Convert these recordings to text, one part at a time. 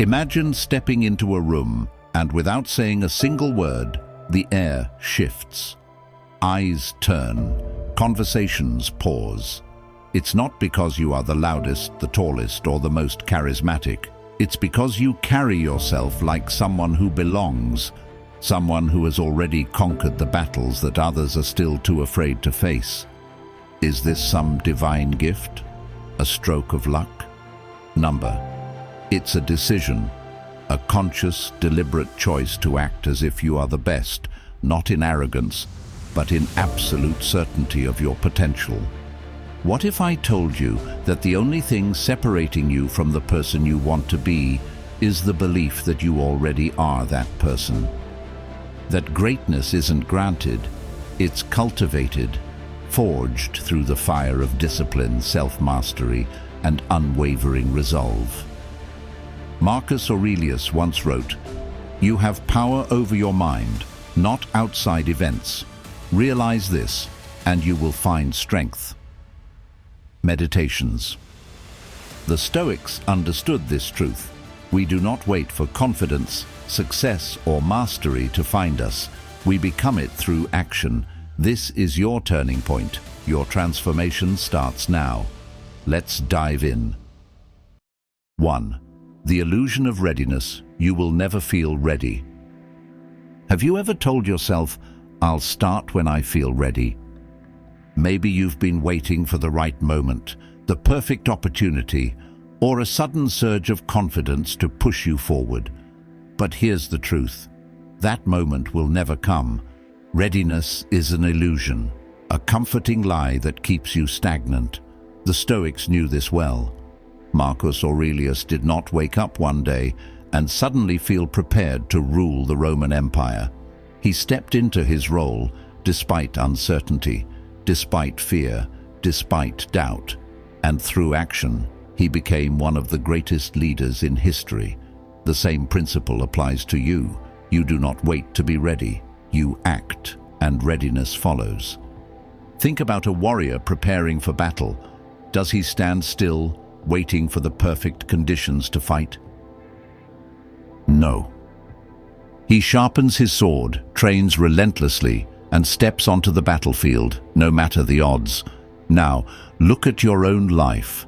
Imagine stepping into a room and without saying a single word, the air shifts. Eyes turn, conversations pause. It's not because you are the loudest, the tallest, or the most charismatic. It's because you carry yourself like someone who belongs, someone who has already conquered the battles that others are still too afraid to face. Is this some divine gift? A stroke of luck? Number. It's a decision, a conscious, deliberate choice to act as if you are the best, not in arrogance, but in absolute certainty of your potential. What if I told you that the only thing separating you from the person you want to be is the belief that you already are that person? That greatness isn't granted, it's cultivated, forged through the fire of discipline, self-mastery, and unwavering resolve. Marcus Aurelius once wrote, "You have power over your mind, not outside events. Realize this, and you will find strength." Meditations. The Stoics understood this truth. We do not wait for confidence, success, or mastery to find us. We become it through action. This is your turning point. Your transformation starts now. Let's dive in. 1. The illusion of readiness. You will never feel ready. Have you ever told yourself, "I'll start when I feel ready"? Maybe you've been waiting for the right moment, the perfect opportunity, or a sudden surge of confidence to push you forward. But here's the truth. That moment will never come. Readiness is an illusion, a comforting lie that keeps you stagnant. The Stoics knew this well. Marcus Aurelius did not wake up one day and suddenly feel prepared to rule the Roman Empire. He stepped into his role despite uncertainty, despite fear, despite doubt, and through action, he became one of the greatest leaders in history. The same principle applies to you. You do not wait to be ready. You act, and readiness follows. Think about a warrior preparing for battle. Does he stand still, waiting for the perfect conditions to fight? No. He sharpens his sword, trains relentlessly, and steps onto the battlefield, no matter the odds. Now, look at your own life.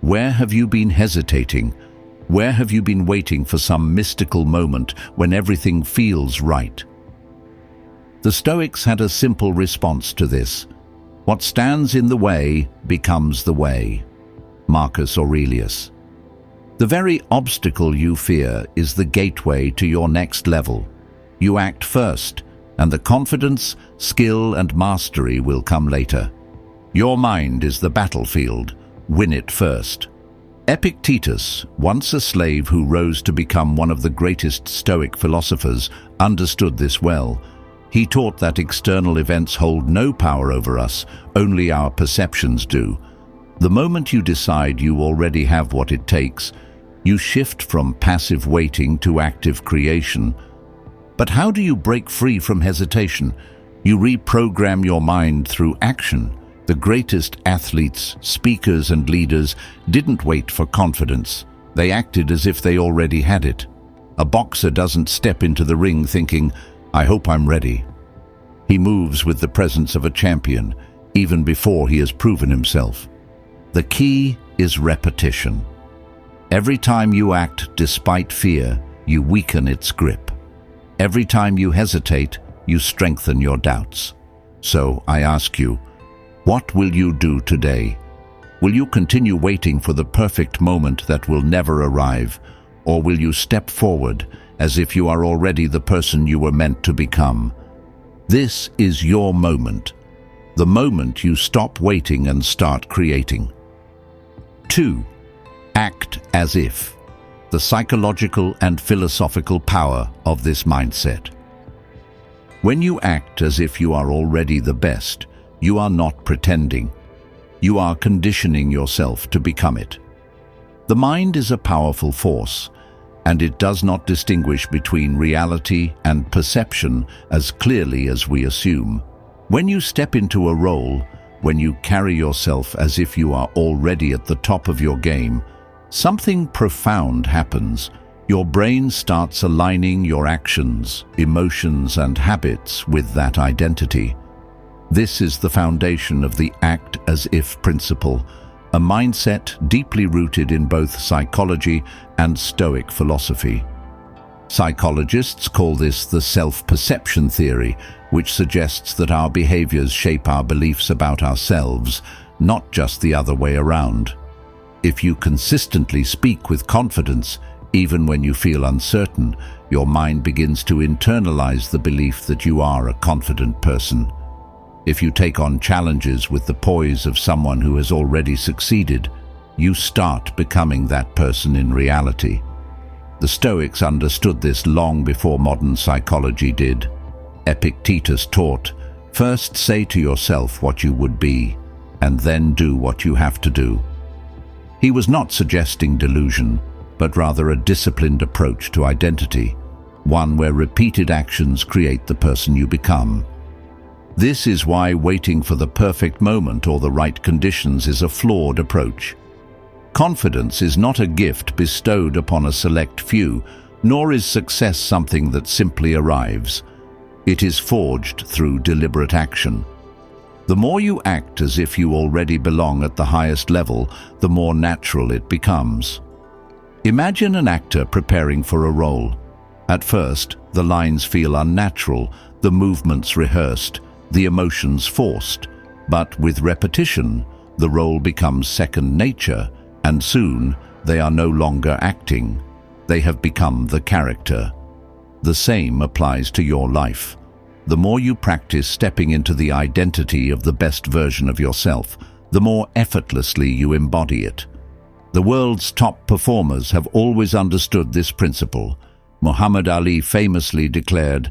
Where have you been hesitating? Where have you been waiting for some mystical moment when everything feels right? The Stoics had a simple response to this. What stands in the way becomes the way. Marcus Aurelius. The very obstacle you fear is the gateway to your next level. You act first, and the confidence, skill, and mastery will come later. Your mind is the battlefield. Win it first. Epictetus, once a slave who rose to become one of the greatest Stoic philosophers, understood this well. He taught that external events hold no power over us, only our perceptions do. The moment you decide you already have what it takes, you shift from passive waiting to active creation. But how do you break free from hesitation? You reprogram your mind through action. The greatest athletes, speakers, and leaders didn't wait for confidence. They acted as if they already had it. A boxer doesn't step into the ring thinking, "I hope I'm ready." He moves with the presence of a champion, even before he has proven himself. The key is repetition. Every time you act despite fear, you weaken its grip. Every time you hesitate, you strengthen your doubts. So I ask you, what will you do today? Will you continue waiting for the perfect moment that will never arrive, or will you step forward as if you are already the person you were meant to become? This is your moment, the moment you stop waiting and start creating. 2. Act as if. The psychological and philosophical power of this mindset. When you act as if you are already the best, you are not pretending. You are conditioning yourself to become it. The mind is a powerful force, and it does not distinguish between reality and perception as clearly as we assume. When you step into a role, when you carry yourself as if you are already at the top of your game, something profound happens. Your brain starts aligning your actions, emotions, and habits with that identity. This is the foundation of the act as if principle, a mindset deeply rooted in both psychology and Stoic philosophy. Psychologists call this the self-perception theory, which suggests that our behaviors shape our beliefs about ourselves, not just the other way around. If you consistently speak with confidence, even when you feel uncertain, your mind begins to internalize the belief that you are a confident person. If you take on challenges with the poise of someone who has already succeeded, you start becoming that person in reality. The Stoics understood this long before modern psychology did. Epictetus taught, "First say to yourself what you would be, and then do what you have to do." He was not suggesting delusion, but rather a disciplined approach to identity, one where repeated actions create the person you become. This is why waiting for the perfect moment or the right conditions is a flawed approach. Confidence is not a gift bestowed upon a select few, nor is success something that simply arrives. It is forged through deliberate action. The more you act as if you already belong at the highest level, the more natural it becomes. Imagine an actor preparing for a role. At first, the lines feel unnatural, the movements rehearsed, the emotions forced. But with repetition, the role becomes second nature, and soon they are no longer acting. They have become the character. The same applies to your life. The more you practice stepping into the identity of the best version of yourself, the more effortlessly you embody it. The world's top performers have always understood this principle. Muhammad Ali famously declared,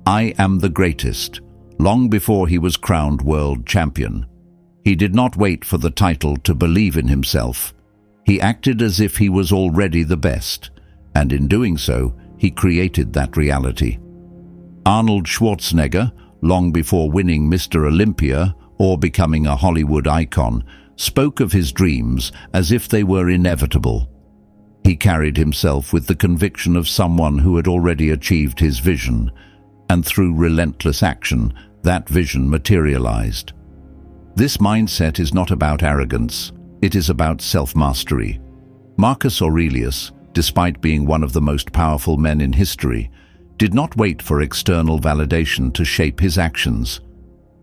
"I am the greatest," long before he was crowned world champion. He did not wait for the title to believe in himself. He acted as if he was already the best, and in doing so, he created that reality. Arnold Schwarzenegger, long before winning Mr. Olympia or becoming a Hollywood icon, spoke of his dreams as if they were inevitable. He carried himself with the conviction of someone who had already achieved his vision, and through relentless action, that vision materialized. This mindset is not about arrogance, it is about self-mastery. Marcus Aurelius, despite being one of the most powerful men in history, did not wait for external validation to shape his actions.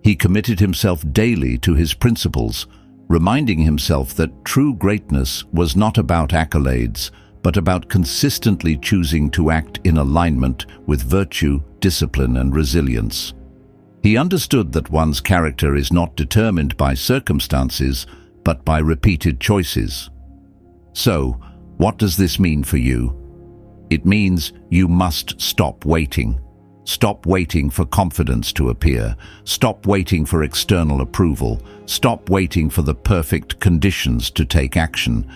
He committed himself daily to his principles, reminding himself that true greatness was not about accolades, but about consistently choosing to act in alignment with virtue, discipline, and resilience. He understood that one's character is not determined by circumstances, but by repeated choices. So, what does this mean for you? It means you must stop waiting. Stop waiting for confidence to appear. Stop waiting for external approval. Stop waiting for the perfect conditions to take action.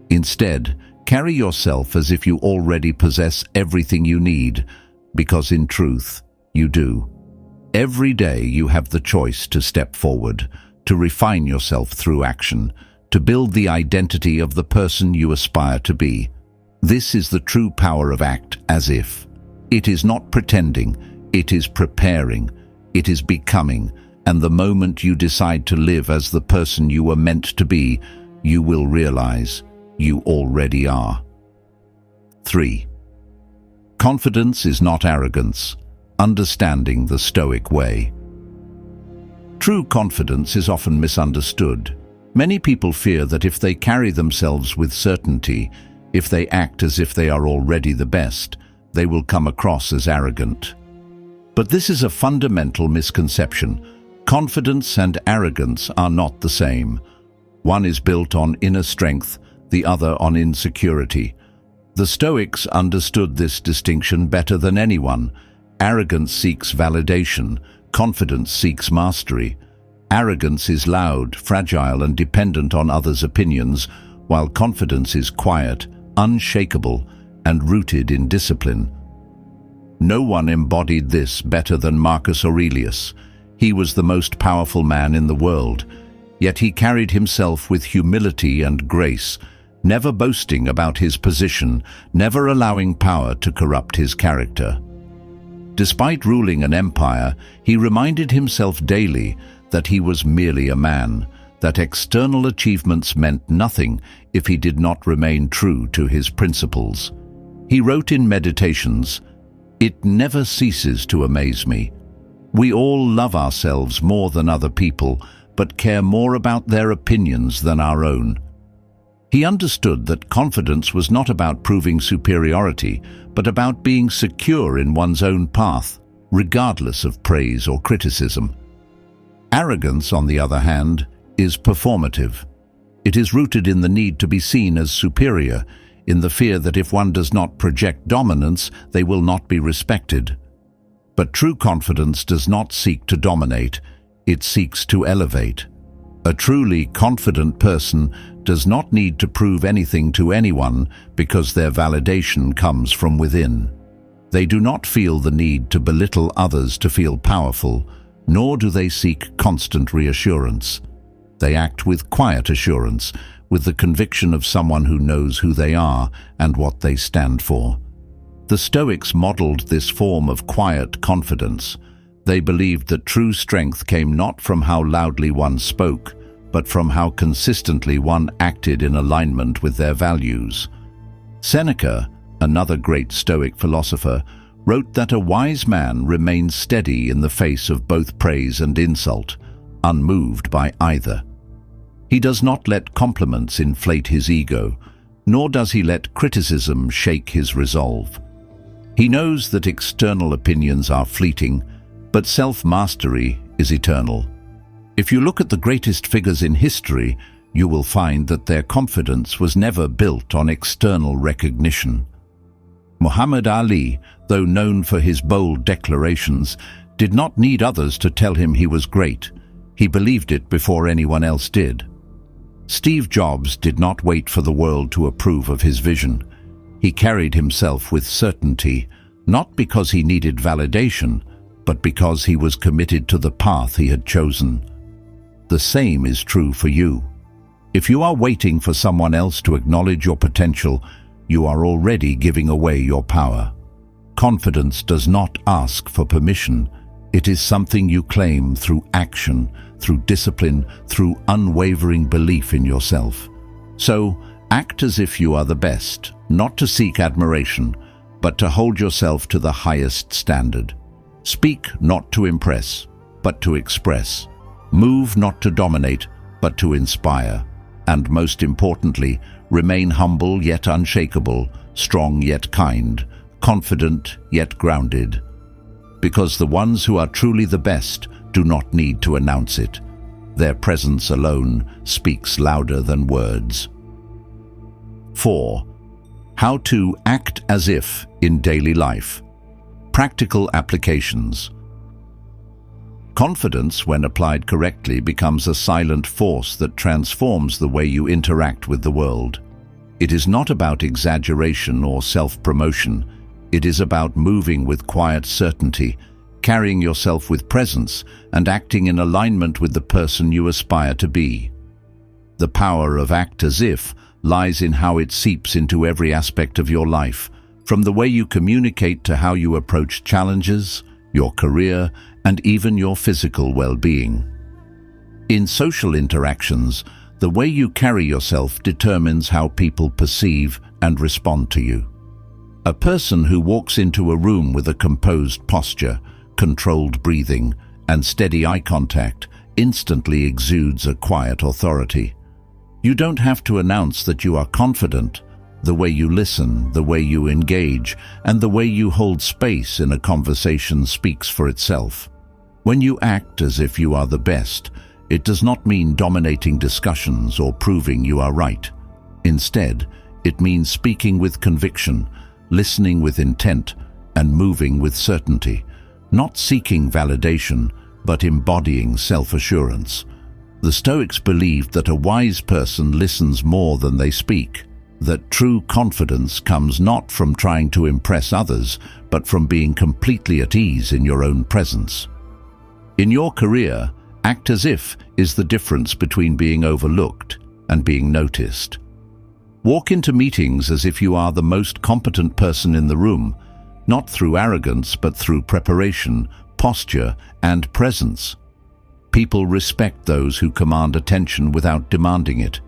Instead, carry yourself as if you already possess everything you need, because in truth, you do. Every day you have the choice to step forward, to refine yourself through action, to build the identity of the person you aspire to be. This is the true power of act as if. It is not pretending, it is preparing, it is becoming, and the moment you decide to live as the person you were meant to be, you will realize you already are. 3. Confidence is not arrogance. Understanding the Stoic way. True confidence is often misunderstood. Many people fear that if they carry themselves with certainty, if they act as if they are already the best, they will come across as arrogant. But this is a fundamental misconception. Confidence and arrogance are not the same. One is built on inner strength, the other on insecurity. The Stoics understood this distinction better than anyone. Arrogance seeks validation, confidence seeks mastery. Arrogance is loud, fragile, and dependent on others' opinions, while confidence is quiet, unshakable, and rooted in discipline. No one embodied this better than Marcus Aurelius. He was the most powerful man in the world, yet he carried himself with humility and grace, never boasting about his position, never allowing power to corrupt his character. Despite ruling an empire, he reminded himself daily that he was merely a man, that external achievements meant nothing if he did not remain true to his principles. He wrote in Meditations, "It never ceases to amaze me. We all love ourselves more than other people, but care more about their opinions than our own." He understood that confidence was not about proving superiority, but about being secure in one's own path, regardless of praise or criticism. Arrogance, on the other hand, is performative. It is rooted in the need to be seen as superior, in the fear that if one does not project dominance, they will not be respected. But true confidence does not seek to dominate, it seeks to elevate. A truly confident person does not need to prove anything to anyone because their validation comes from within. They do not feel the need to belittle others to feel powerful, nor do they seek constant reassurance. They act with quiet assurance, with the conviction of someone who knows who they are and what they stand for. The Stoics modeled this form of quiet confidence. They believed that true strength came not from how loudly one spoke, but from how consistently one acted in alignment with their values. Seneca, another great Stoic philosopher, wrote that a wise man remains steady in the face of both praise and insult, unmoved by either. He does not let compliments inflate his ego, nor does he let criticism shake his resolve. He knows that external opinions are fleeting, but self-mastery is eternal. If you look at the greatest figures in history, you will find that their confidence was never built on external recognition. Muhammad Ali, though known for his bold declarations, did not need others to tell him he was great. He believed it before anyone else did. Steve Jobs did not wait for the world to approve of his vision. He carried himself with certainty, not because he needed validation, but because he was committed to the path he had chosen. The same is true for you. If you are waiting for someone else to acknowledge your potential, you are already giving away your power. Confidence does not ask for permission. It is something you claim through action, through discipline, through unwavering belief in yourself. So, act as if you are the best, not to seek admiration, but to hold yourself to the highest standard. Speak not to impress, but to express. Move not to dominate, but to inspire. And most importantly, remain humble yet unshakable, strong yet kind, confident yet grounded. Because the ones who are truly the best do not need to announce it. Their presence alone speaks louder than words. 4. How to act as if in daily life. Practical applications. Confidence, when applied correctly, becomes a silent force that transforms the way you interact with the world. It is not about exaggeration or self-promotion. It is about moving with quiet certainty, carrying yourself with presence, and acting in alignment with the person you aspire to be. The power of act as if lies in how it seeps into every aspect of your life, from the way you communicate to how you approach challenges, your career, and even your physical well-being. In social interactions, the way you carry yourself determines how people perceive and respond to you. A person who walks into a room with a composed posture, controlled breathing, and steady eye contact instantly exudes a quiet authority. You don't have to announce that you are confident. The way you listen, the way you engage, and the way you hold space in a conversation speaks for itself. When you act as if you are the best, it does not mean dominating discussions or proving you are right. Instead, it means speaking with conviction, listening with intent, and moving with certainty, not seeking validation, but embodying self-assurance. The Stoics believed that a wise person listens more than they speak, that true confidence comes not from trying to impress others, but from being completely at ease in your own presence. In your career, act as if is the difference between being overlooked and being noticed. Walk into meetings as if you are the most competent person in the room, not through arrogance but through preparation, posture, and presence. People respect those who command attention without demanding it.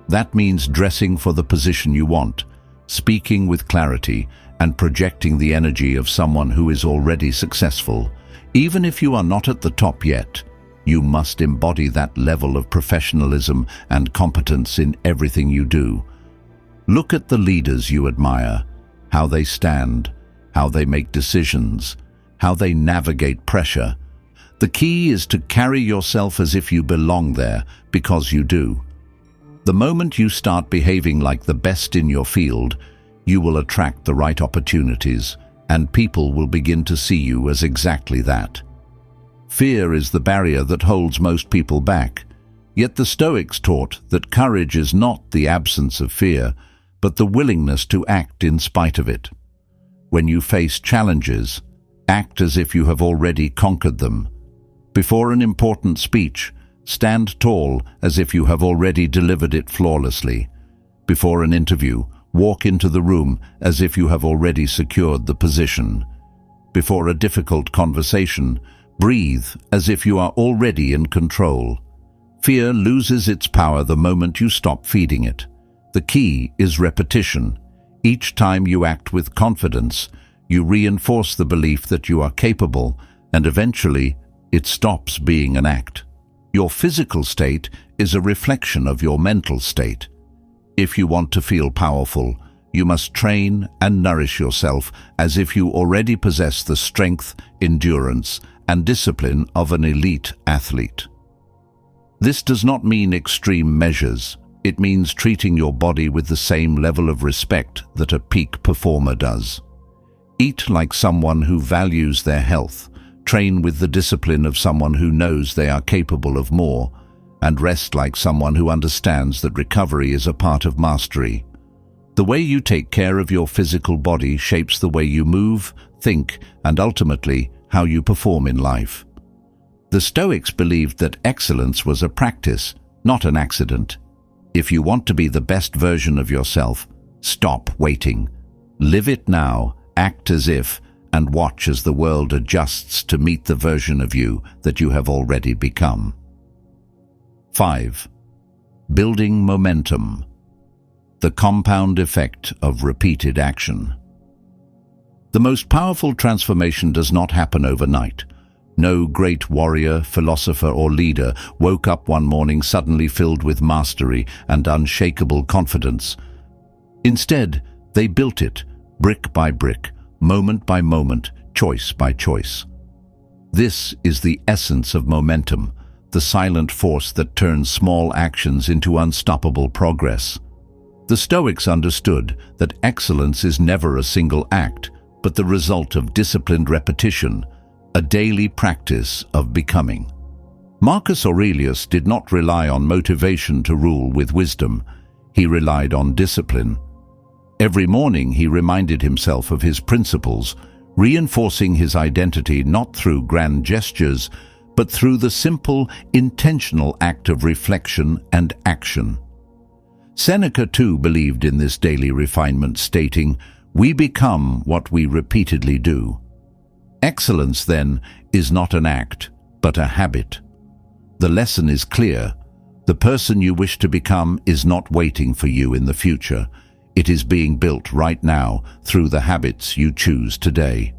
That means dressing for the position you want, speaking with clarity, and projecting the energy of someone who is already successful. Even if you are not at the top yet, you must embody that level of professionalism and competence in everything you do. Look at the leaders you admire, how they stand, how they make decisions, how they navigate pressure. The key is to carry yourself as if you belong there, because you do. The moment you start behaving like the best in your field, you will attract the right opportunities, and people will begin to see you as exactly that. Fear is the barrier that holds most people back, yet the Stoics taught that courage is not the absence of fear, but the willingness to act in spite of it. When you face challenges, act as if you have already conquered them. Before an important speech, stand tall as if you have already delivered it flawlessly. Before an interview, walk into the room as if you have already secured the position. Before a difficult conversation, breathe as if you are already in control. Fear loses its power the moment you stop feeding it. The key is repetition. Each time you act with confidence, you reinforce the belief that you are capable, and eventually, it stops being an act. Your physical state is a reflection of your mental state. If you want to feel powerful, you must train and nourish yourself as if you already possess the strength, endurance, and discipline of an elite athlete. This does not mean extreme measures. It means treating your body with the same level of respect that a peak performer does. Eat like someone who values their health, train with the discipline of someone who knows they are capable of more, and rest like someone who understands that recovery is a part of mastery. The way you take care of your physical body shapes the way you move, think, and ultimately how you perform in life. The Stoics believed that excellence was a practice, not an accident. If you want to be the best version of yourself, stop waiting. Live it now, act as if, and watch as the world adjusts to meet the version of you that you have already become. 5. Building momentum. The compound effect of repeated action. The most powerful transformation does not happen overnight. No great warrior, philosopher, or leader woke up one morning suddenly filled with mastery and unshakable confidence. Instead, they built it, brick by brick, moment by moment, choice by choice. This is the essence of momentum, the silent force that turns small actions into unstoppable progress. The Stoics understood that excellence is never a single act, but the result of disciplined repetition, a daily practice of becoming. Marcus Aurelius did not rely on motivation to rule with wisdom. He relied on discipline. Every morning he reminded himself of his principles, reinforcing his identity not through grand gestures, but through the simple, intentional act of reflection and action. Seneca too believed in this daily refinement, stating, "We become what we repeatedly do." Excellence, then, is not an act, but a habit. The lesson is clear. The person you wish to become is not waiting for you in the future. It is being built right now through the habits you choose today.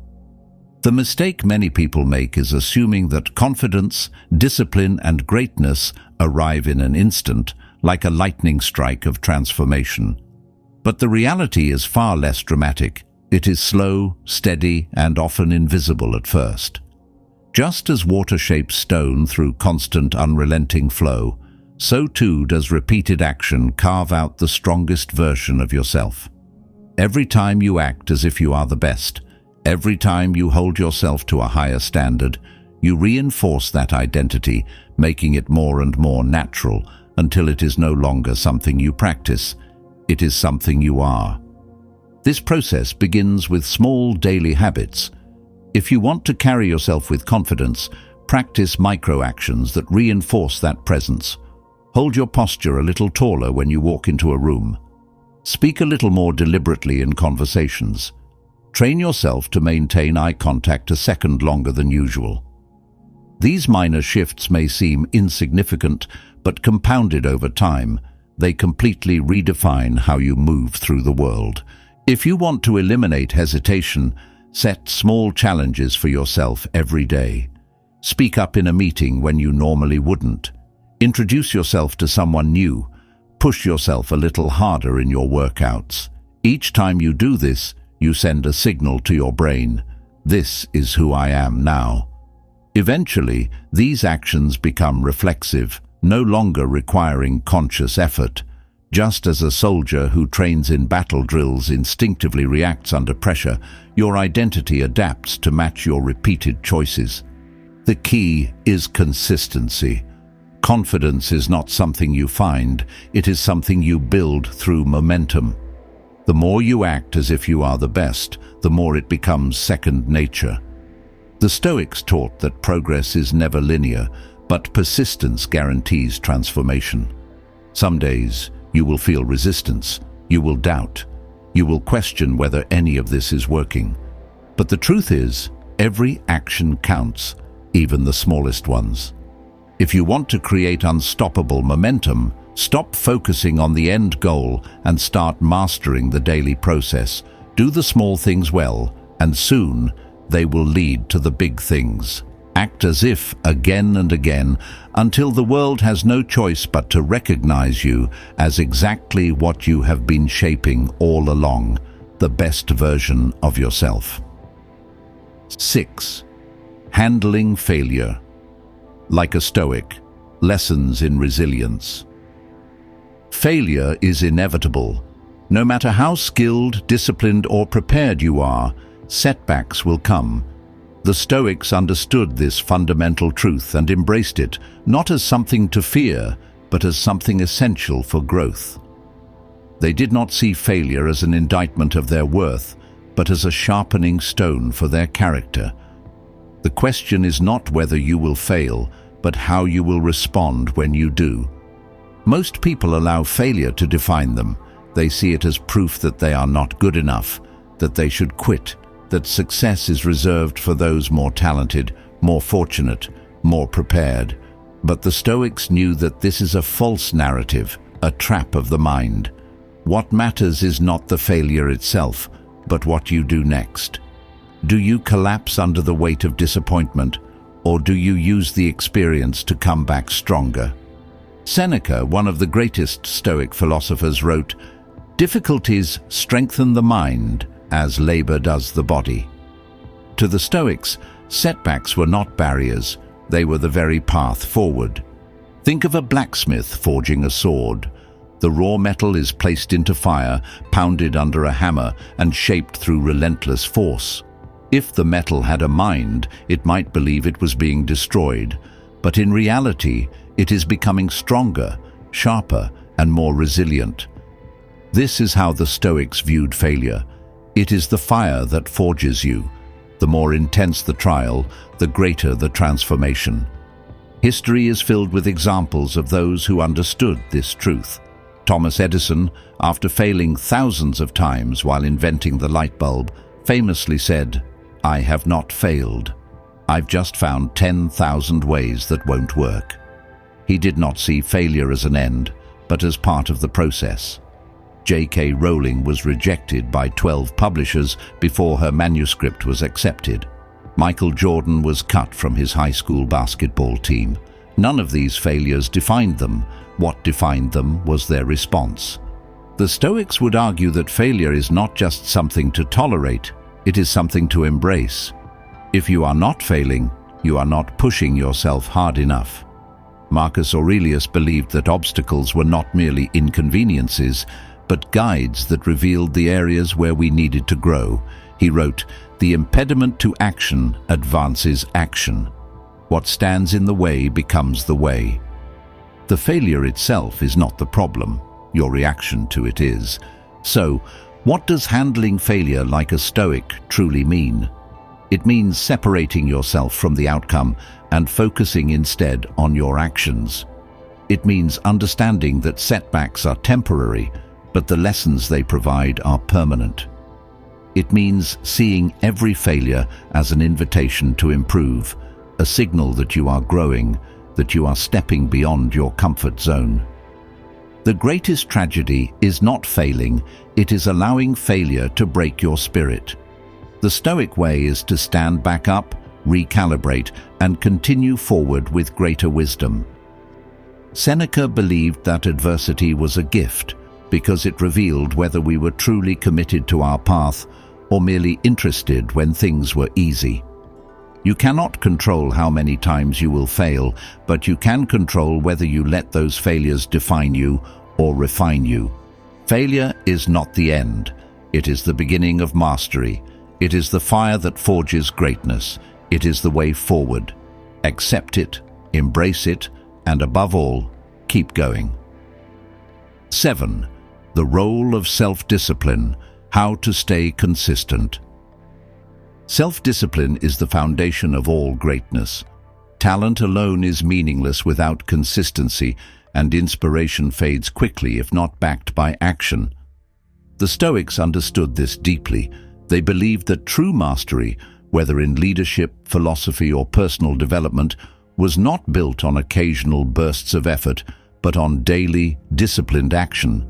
The mistake many people make is assuming that confidence, discipline, and greatness arrive in an instant, like a lightning strike of transformation. But the reality is far less dramatic. It is slow, steady, and often invisible at first. Just as water shapes stone through constant, unrelenting flow, so too does repeated action carve out the strongest version of yourself. Every time you act as if you are the best, every time you hold yourself to a higher standard, you reinforce that identity, making it more and more natural until it is no longer something you practice. It is something you are. This process begins with small daily habits. If you want to carry yourself with confidence, practice micro-actions that reinforce that presence. Hold your posture a little taller when you walk into a room. Speak a little more deliberately in conversations. Train yourself to maintain eye contact a second longer than usual. These minor shifts may seem insignificant, but compounded over time, they completely redefine how you move through the world. If you want to eliminate hesitation, set small challenges for yourself every day. Speak up in a meeting when you normally wouldn't. Introduce yourself to someone new. Push yourself a little harder in your workouts. Each time you do this, you send a signal to your brain. This is who I am now. Eventually, these actions become reflexive, no longer requiring conscious effort. Just as a soldier who trains in battle drills instinctively reacts under pressure, your identity adapts to match your repeated choices. The key is consistency. Confidence is not something you find, it is something you build through momentum. The more you act as if you are the best, the more it becomes second nature. The Stoics taught that progress is never linear, but persistence guarantees transformation. Some days, you will feel resistance, you will doubt, you will question whether any of this is working. But the truth is, every action counts, even the smallest ones. If you want to create unstoppable momentum, stop focusing on the end goal and start mastering the daily process. Do the small things well, and soon they will lead to the big things. Act as if again and again until the world has no choice but to recognize you as exactly what you have been shaping all along, the best version of yourself. 6. Handling failure. Like a Stoic, lessons in resilience. Failure is inevitable. No matter how skilled, disciplined, or prepared you are, setbacks will come. The Stoics understood this fundamental truth and embraced it, not as something to fear, but as something essential for growth. They did not see failure as an indictment of their worth, but as a sharpening stone for their character. The question is not whether you will fail, but how you will respond when you do. Most people allow failure to define them. They see it as proof that they are not good enough, that they should quit, that success is reserved for those more talented, more fortunate, more prepared. But the Stoics knew that this is a false narrative, a trap of the mind. What matters is not the failure itself, but what you do next. Do you collapse under the weight of disappointment, or do you use the experience to come back stronger? Seneca, one of the greatest Stoic philosophers, wrote, "Difficulties strengthen the mind as labor does the body." To the Stoics, setbacks were not barriers, they were the very path forward. Think of a blacksmith forging a sword. The raw metal is placed into fire, pounded under a hammer, and shaped through relentless force. If the metal had a mind, it might believe it was being destroyed, but in reality, it is becoming stronger, sharper, and more resilient. This is how the Stoics viewed failure. It is the fire that forges you. The more intense the trial, the greater the transformation. History is filled with examples of those who understood this truth. Thomas Edison, after failing thousands of times while inventing the light bulb, famously said, "I have not failed. I've just found 10,000 ways that won't work." He did not see failure as an end, but as part of the process. J.K. Rowling was rejected by 12 publishers before her manuscript was accepted. Michael Jordan was cut from his high school basketball team. None of these failures defined them. What defined them was their response. The Stoics would argue that failure is not just something to tolerate, it is something to embrace. If you are not failing, you are not pushing yourself hard enough. Marcus Aurelius believed that obstacles were not merely inconveniences, but guides that revealed the areas where we needed to grow. He wrote, "The impediment to action advances action. What stands in the way becomes the way." The failure itself is not the problem, your reaction to it is. So, what does handling failure like a Stoic truly mean? It means separating yourself from the outcome and focusing instead on your actions. It means understanding that setbacks are temporary, but the lessons they provide are permanent. It means seeing every failure as an invitation to improve, a signal that you are growing, that you are stepping beyond your comfort zone. The greatest tragedy is not failing, it is allowing failure to break your spirit. The Stoic way is to stand back up, recalibrate, and continue forward with greater wisdom. Seneca believed that adversity was a gift because it revealed whether we were truly committed to our path or merely interested when things were easy. You cannot control how many times you will fail, but you can control whether you let those failures define you or refine you. Failure is not the end. It is the beginning of mastery. It is the fire that forges greatness. It is the way forward. Accept it, embrace it, and above all, keep going. 7. The role of self-discipline. How to stay consistent. Self-discipline is the foundation of all greatness. Talent alone is meaningless without consistency, and inspiration fades quickly if not backed by action. The Stoics understood this deeply. They believed that true mastery, whether in leadership, philosophy, or personal development, was not built on occasional bursts of effort, but on daily, disciplined action.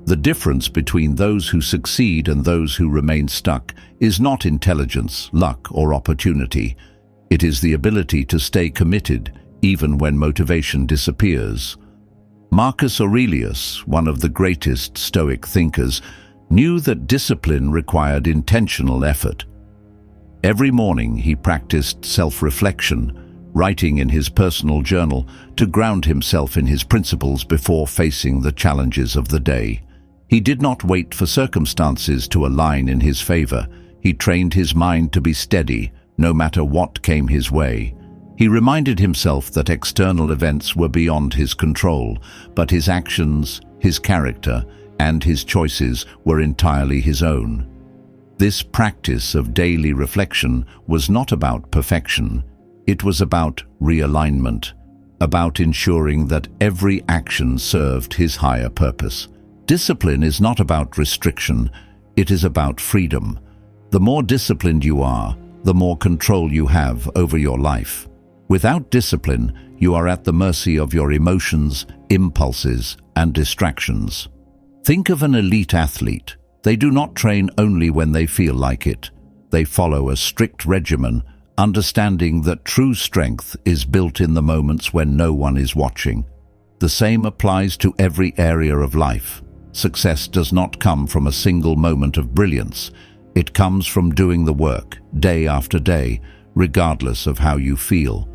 The difference between those who succeed and those who remain stuck is not intelligence, luck, or opportunity. It is the ability to stay committed, even when motivation disappears. Marcus Aurelius, one of the greatest Stoic thinkers, knew that discipline required intentional effort. Every morning he practiced self-reflection, writing in his personal journal to ground himself in his principles before facing the challenges of the day. He did not wait for circumstances to align in his favor. He trained his mind to be steady, no matter what came his way. He reminded himself that external events were beyond his control, but his actions, his character, and his choices were entirely his own. This practice of daily reflection was not about perfection. It was about realignment, about ensuring that every action served his higher purpose. Discipline is not about restriction, it is about freedom. The more disciplined you are, the more control you have over your life. Without discipline, you are at the mercy of your emotions, impulses, and distractions. Think of an elite athlete. They do not train only when they feel like it. They follow a strict regimen, understanding that true strength is built in the moments when no one is watching. The same applies to every area of life. Success does not come from a single moment of brilliance. It comes from doing the work, day after day, regardless of how you feel.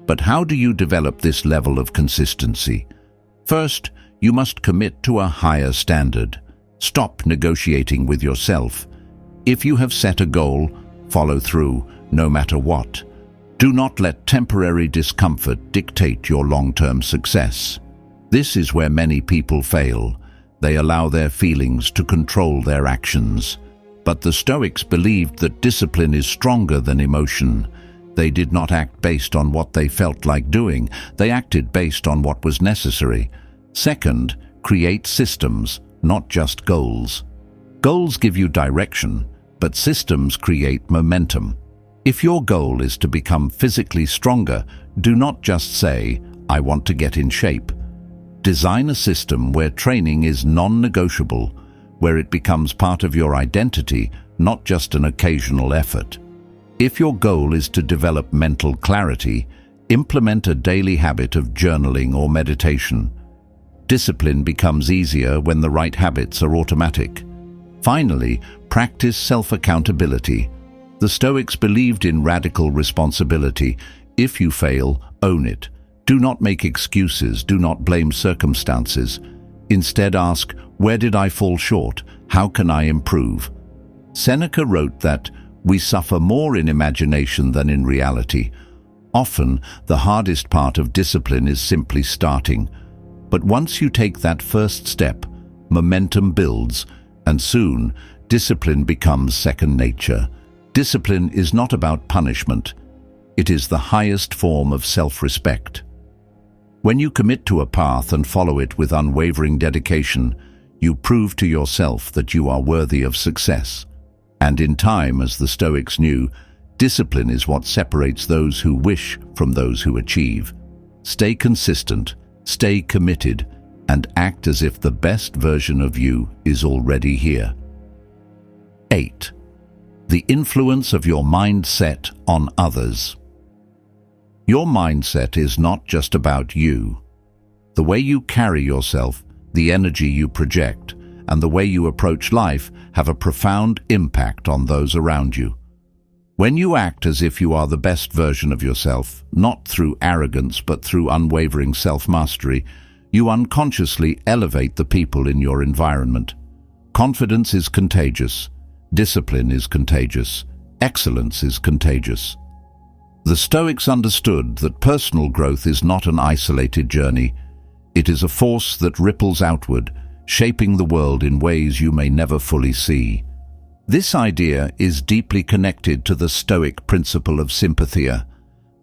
But how do you develop this level of consistency? First, you must commit to a higher standard. Stop negotiating with yourself. If you have set a goal, follow through, no matter what. Do not let temporary discomfort dictate your long-term success. This is where many people fail. They allow their feelings to control their actions. But the Stoics believed that discipline is stronger than emotion. They did not act based on what they felt like doing. They acted based on what was necessary. Second, create systems, not just goals. Goals give you direction, but systems create momentum. If your goal is to become physically stronger, do not just say, "I want to get in shape." Design a system where training is non-negotiable, where it becomes part of your identity, not just an occasional effort. If your goal is to develop mental clarity, implement a daily habit of journaling or meditation. Discipline becomes easier when the right habits are automatic. Finally, practice self-accountability. The Stoics believed in radical responsibility. If you fail, own it. Do not make excuses, do not blame circumstances. Instead ask, where did I fall short? How can I improve? Seneca wrote that we suffer more in imagination than in reality. Often, the hardest part of discipline is simply starting. But once you take that first step, momentum builds, and soon, discipline becomes second nature. Discipline is not about punishment. It is the highest form of self-respect. When you commit to a path and follow it with unwavering dedication, You prove to yourself that you are worthy of success. And in time, as the Stoics knew, discipline is what separates those who wish from those who achieve. Stay consistent, stay committed, and act as if the best version of you is already here. 8. The influence of your mindset on others. Your mindset is not just about you. The way you carry yourself, the energy you project, and the way you approach life have a profound impact on those around you. When you act as if you are the best version of yourself, not through arrogance but through unwavering self-mastery, you unconsciously elevate the people in your environment. Confidence is contagious. Discipline is contagious. Excellence is contagious. The Stoics understood that personal growth is not an isolated journey. It is a force that ripples outward, shaping the world in ways you may never fully see. This idea is deeply connected to the Stoic principle of sympathia,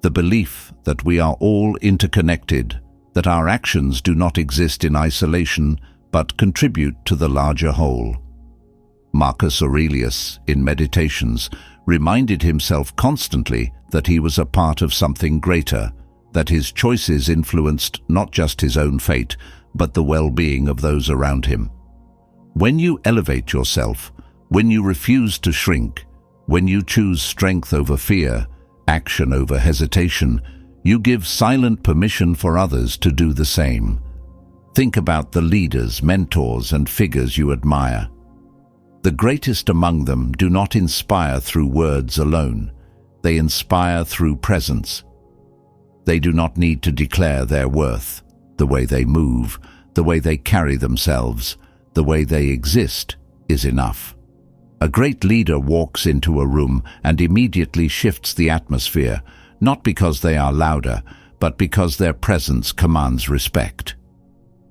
the belief that we are all interconnected, that our actions do not exist in isolation but contribute to the larger whole. Marcus Aurelius, in Meditations, reminded himself constantly that he was a part of something greater, that his choices influenced not just his own fate, but the well-being of those around him. When you elevate yourself, when you refuse to shrink, when you choose strength over fear, action over hesitation, you give silent permission for others to do the same. Think about the leaders, mentors, and figures you admire. The greatest among them do not inspire through words alone. They inspire through presence. They do not need to declare their worth. The way they move, the way they carry themselves, the way they exist is enough. A great leader walks into a room and immediately shifts the atmosphere, not because they are louder, but because their presence commands respect.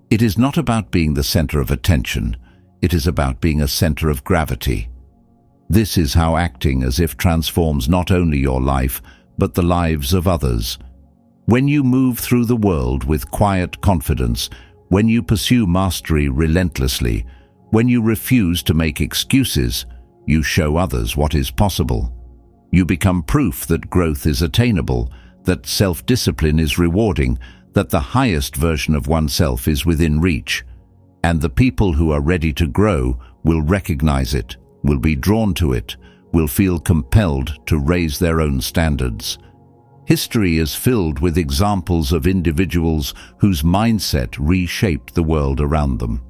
It is not about being the center of attention. It is about being a center of gravity. This is how acting as if transforms not only your life, but the lives of others. When you move through the world with quiet confidence, when you pursue mastery relentlessly, when you refuse to make excuses, you show others what is possible. You become proof that growth is attainable, that self-discipline is rewarding, that the highest version of oneself is within reach. And the people who are ready to grow will recognize it, will be drawn to it, will feel compelled to raise their own standards. History is filled with examples of individuals whose mindset reshaped the world around them.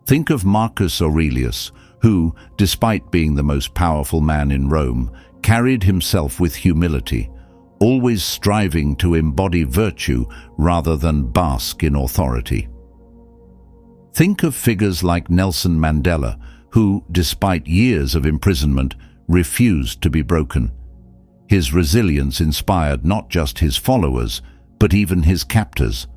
Think of Marcus Aurelius, who, despite being the most powerful man in Rome, carried himself with humility, always striving to embody virtue rather than bask in authority. Think of figures like Nelson Mandela, who, despite years of imprisonment, refused to be broken. His resilience inspired not just his followers, but even his captors.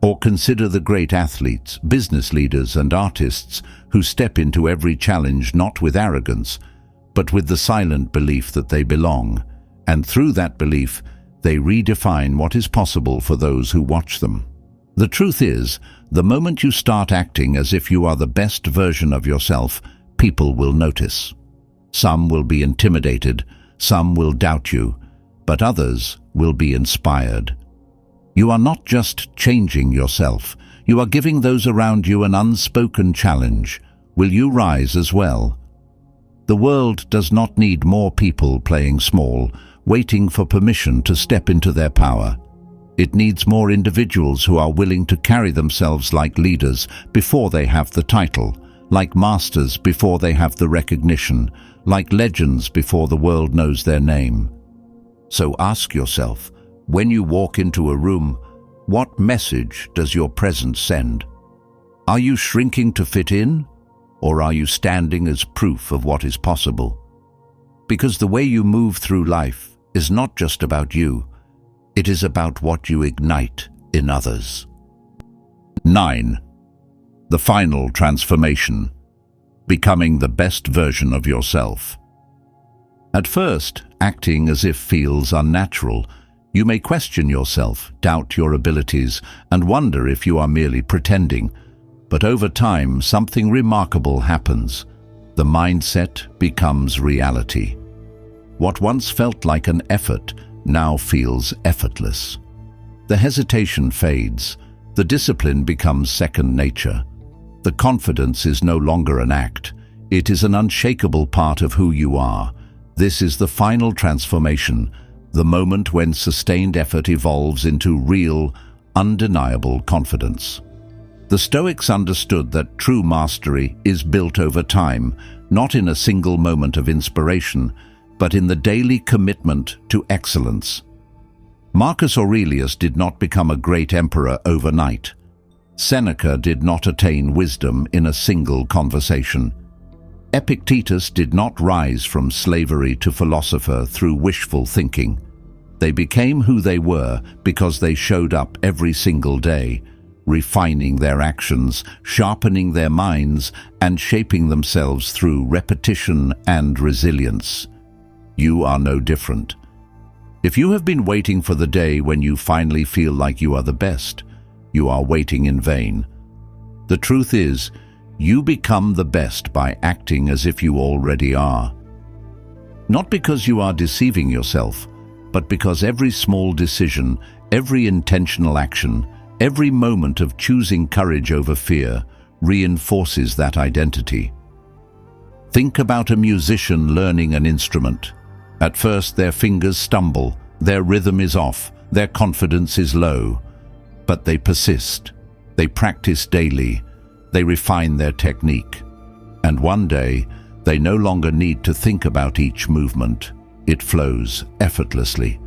Or consider the great athletes, business leaders, and artists who step into every challenge not with arrogance, but with the silent belief that they belong, and through that belief, they redefine what is possible for those who watch them. The truth is, the moment you start acting as if you are the best version of yourself, people will notice. Some will be intimidated, some will doubt you, but others will be inspired. You are not just changing yourself, you are giving those around you an unspoken challenge. Will you rise as well? The world does not need more people playing small, waiting for permission to step into their power. It needs more individuals who are willing to carry themselves like leaders before they have the title, like masters before they have the recognition, like legends before the world knows their name. So ask yourself, when you walk into a room, what message does your presence send? Are you shrinking to fit in, or are you standing as proof of what is possible? Because the way you move through life is not just about you, it is about what you ignite in others. 9. The final transformation. Becoming the best version of yourself. At first, acting as if feels unnatural. You may question yourself, doubt your abilities, and wonder if you are merely pretending. But over time, something remarkable happens. The mindset becomes reality. What once felt like an effort now feels effortless. The hesitation fades. The discipline becomes second nature. The confidence is no longer an act. It is an unshakable part of who you are. This is the final transformation, the moment when sustained effort evolves into real, undeniable confidence. The Stoics understood that true mastery is built over time, not in a single moment of inspiration, but in the daily commitment to excellence. Marcus Aurelius did not become a great emperor overnight. Seneca did not attain wisdom in a single conversation. Epictetus did not rise from slavery to philosopher through wishful thinking. They became who they were because they showed up every single day, refining their actions, sharpening their minds, and shaping themselves through repetition and resilience. You are no different. If you have been waiting for the day when you finally feel like you are the best, you are waiting in vain. The truth is, you become the best by acting as if you already are. Not because you are deceiving yourself, but because every small decision, every intentional action, every moment of choosing courage over fear reinforces that identity. Think about a musician learning an instrument. At first, their fingers stumble, their rhythm is off, their confidence is low. But they persist. They practice daily. They refine their technique. And one day, they no longer need to think about each movement. It flows effortlessly.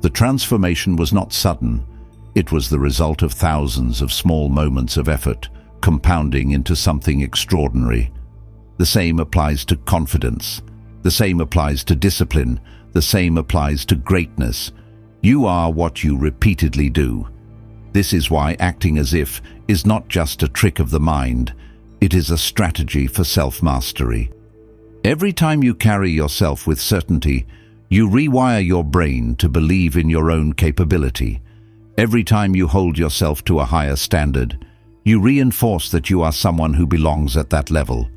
The transformation was not sudden. It was the result of thousands of small moments of effort, compounding into something extraordinary. The same applies to confidence. The same applies to discipline. The same applies to greatness. You are what you repeatedly do. This is why acting as if is not just a trick of the mind. It is a strategy for self-mastery. Every time you carry yourself with certainty, you rewire your brain to believe in your own capability. Every time you hold yourself to a higher standard, you reinforce that you are someone who belongs at that level.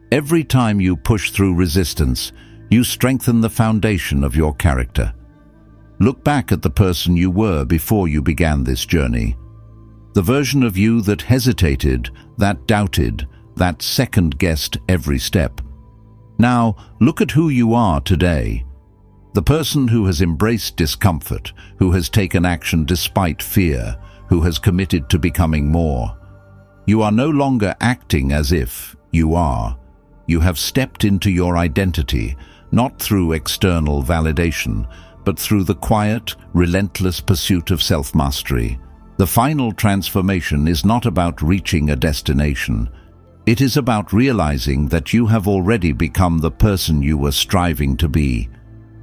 Every time you push through resistance, you strengthen the foundation of your character. Look back at the person you were before you began this journey. The version of you that hesitated, that doubted, that second-guessed every step. Now, look at who you are today. The person who has embraced discomfort, who has taken action despite fear, who has committed to becoming more. You are no longer acting as if you are. You have stepped into your identity, not through external validation, but through the quiet, relentless pursuit of self-mastery. The final transformation is not about reaching a destination. It is about realizing that you have already become the person you were striving to be.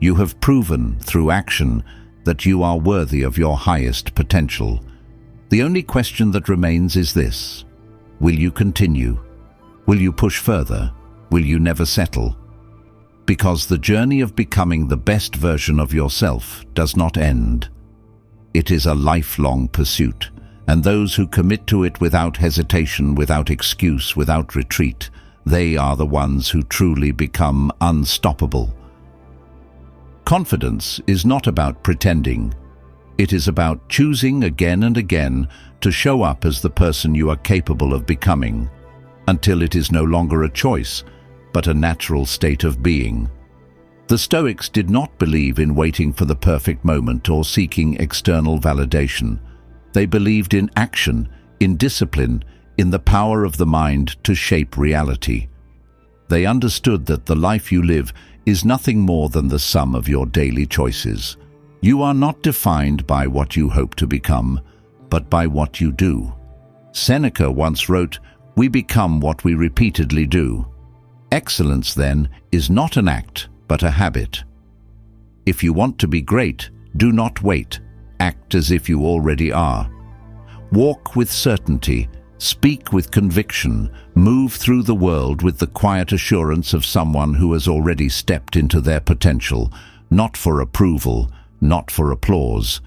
You have proven, through action, that you are worthy of your highest potential. The only question that remains is this: will you continue? Will you push further? Will you never settle? Because the journey of becoming the best version of yourself does not end. It is a lifelong pursuit, and those who commit to it without hesitation, without excuse, without retreat, they are the ones who truly become unstoppable. Confidence is not about pretending. It is about choosing again and again to show up as the person you are capable of becoming, until it is no longer a choice, but a natural state of being. The Stoics did not believe in waiting for the perfect moment or seeking external validation. They believed in action, in discipline, in the power of the mind to shape reality. They understood that the life you live is nothing more than the sum of your daily choices. You are not defined by what you hope to become, but by what you do. Seneca once wrote, "We become what we repeatedly do." Excellence, then, is not an act, but a habit. If you want to be great, do not wait. Act as if you already are. Walk with certainty, speak with conviction, move through the world with the quiet assurance of someone who has already stepped into their potential, not for approval, not for applause,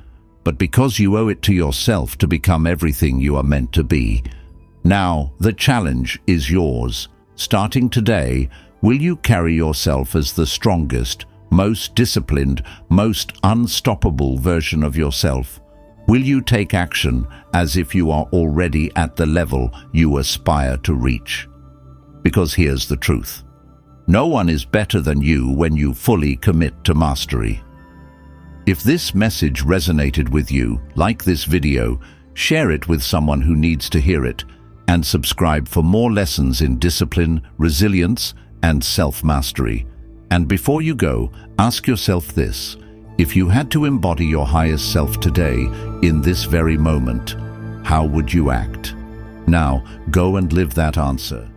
but because you owe it to yourself to become everything you are meant to be. Now, the challenge is yours. Starting today, will you carry yourself as the strongest, most disciplined, most unstoppable version of yourself? Will you take action as if you are already at the level you aspire to reach? Because here's the truth. No one is better than you when you fully commit to mastery. If this message resonated with you, like this video, share it with someone who needs to hear it, and subscribe for more lessons in discipline, resilience, and self-mastery. And before you go, ask yourself this: if you had to embody your highest self today, in this very moment, how would you act? Now, go and live that answer.